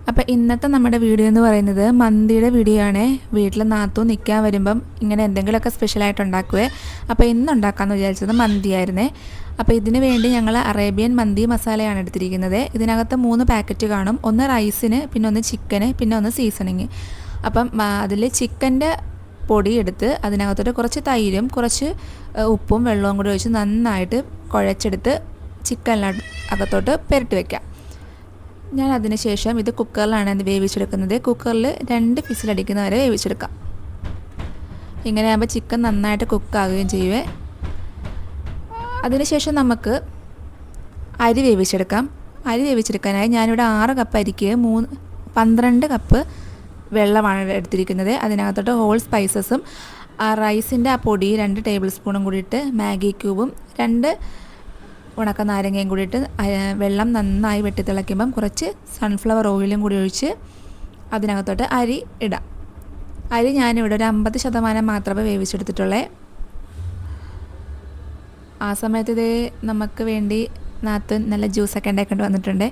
അപ്പോൾ ഇന്നത്തെ നമ്മുടെ വീഡിയോ എന്ന് പറയുന്നത് മന്തിയുടെ വീഡിയോ ആണ്. വീട്ടിൽ നാത്തൂൻ നിൽക്കാൻ വരുമ്പം ഇങ്ങനെ എന്തെങ്കിലുമൊക്കെ സ്പെഷ്യലായിട്ട് ഉണ്ടാക്കുവേ. അപ്പോൾ ഇന്ന് ഉണ്ടാക്കാമെന്ന് വിചാരിച്ചത് മന്തിയായിരുന്നേ. അപ്പോൾ ഇതിന് വേണ്ടി ഞങ്ങൾ അറേബ്യൻ മന്തി മസാലയാണ് എടുത്തിരിക്കുന്നത്. ഇതിനകത്ത് 3 പാക്കറ്റ് കാണും. ഒന്ന് റൈസിന്, പിന്നെ ഒന്ന് ചിക്കന്, പിന്നെ ഒന്ന് സീസണിങ്. അപ്പം അതിൽ ചിക്കൻ്റെ പൊടി എടുത്ത് അതിനകത്തോട്ട് കുറച്ച് തൈരും കുറച്ച് ഉപ്പും വെള്ളവും കൂടി ഒഴിച്ച് നന്നായിട്ട് കുഴച്ചെടുത്ത് ചിക്കനിനകത്തോട്ട് പുരട്ടി വയ്ക്കാം. ഞാൻ അതിന് ശേഷം ഇത് കുക്കറിലാണ് ഇത് വേവിച്ചെടുക്കുന്നത്. കുക്കറിൽ 2 വിസിലടിക്കുന്നവരെ വേവിച്ചെടുക്കാം. ഇങ്ങനെയാകുമ്പോൾ ചിക്കൻ നന്നായിട്ട് കുക്കാവുകയും ചെയ്യുവേ. അതിനുശേഷം നമുക്ക് അരി വേവിച്ചെടുക്കാം. അരി വേവിച്ചെടുക്കാനായി ഞാനിവിടെ 6 കപ്പ് അരിക്ക് 12 കപ്പ് വെള്ളമാണ് എടുത്തിരിക്കുന്നത്. അതിനകത്തോട്ട് ഹോൾ സ്പൈസസും റൈസിൻ്റെ ആ പൊടി 2 ടേബിൾ സ്പൂണും കൂടിയിട്ട് മാഗി ക്യൂബും 2 ഉണക്ക നാരങ്ങയും കൂടിയിട്ട് വെള്ളം നന്നായി വെട്ടിത്തിളയ്ക്കുമ്പം കുറച്ച് സൺഫ്ലവർ ഓയിലും കൂടി ഒഴിച്ച് അതിനകത്തോട്ട് അരി ഇടാം. അരി ഞാനിവിടെ ഒരു 50% മാത്രമേ വേവിച്ചെടുത്തിട്ടുള്ളേ. ആ സമയത്ത് ഇത് നമുക്ക് വേണ്ടി നാത്ത് നല്ല ജ്യൂസൊക്കെ ഉണ്ടാക്കേണ്ടി വന്നിട്ടുണ്ട്.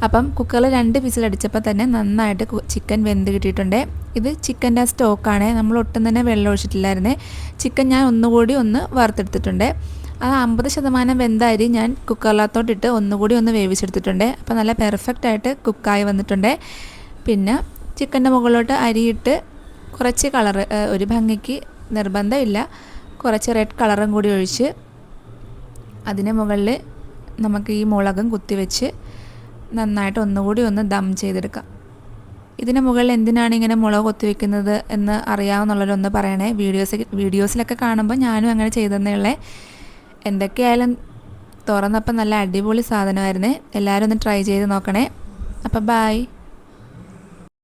അപ്പം കുക്കറിൽ 2 വിസിലടിച്ചപ്പോൾ തന്നെ നന്നായിട്ട് ചിക്കൻ വെന്ത് കിട്ടിയിട്ടുണ്ട്. ഇത് ചിക്കൻ്റെ സ്റ്റോക്കാണ്. നമ്മൾ ഒട്ടും തന്നെ വെള്ളം ഒഴിച്ചിട്ടില്ലായിരുന്നേ. ചിക്കൻ ഞാൻ ഒന്നുകൂടി വറുത്തെടുത്തിട്ടുണ്ട്. ആ 50% വെന്ത അരി ഞാൻ കുക്കറിനകത്തോട്ടിട്ട് ഒന്നുകൂടി വേവിച്ചെടുത്തിട്ടുണ്ട്. അപ്പോൾ നല്ല പെർഫെക്റ്റായിട്ട് കുക്കായി വന്നിട്ടുണ്ട്. പിന്നെ ചിക്കൻ്റെ മുകളിലോട്ട് അരിയിട്ട് കുറച്ച് കളറ്, ഒരു ഭംഗിക്ക് നിർബന്ധമില്ല, കുറച്ച് റെഡ് കളറും കൂടി ഒഴിച്ച് അതിന് മുകളിൽ നമുക്ക് ഈ മുളകും കുത്തിവെച്ച് നന്നായിട്ട് ഒന്നുകൂടി ദം ചെയ്തെടുക്കാം. ഇതിന് മുകളിൽ എന്തിനാണ് ഇങ്ങനെ മുളക് കുത്തിവെക്കുന്നത് എന്ന് അറിയാവുന്നുള്ളവരൊന്ന് പറയണേ. വീഡിയോസിലൊക്കെ കാണുമ്പോൾ ഞാനും അങ്ങനെ ചെയ്തതന്നേ ഉള്ളേ. എന്തൊക്കെയായാലും തുറന്നപ്പോൾ നല്ല അടിപൊളി സാധനമായിരുന്നേ. എല്ലാവരും ഒന്ന് ട്രൈ ചെയ്ത് നോക്കണേ. അപ്പോൾ ബൈ.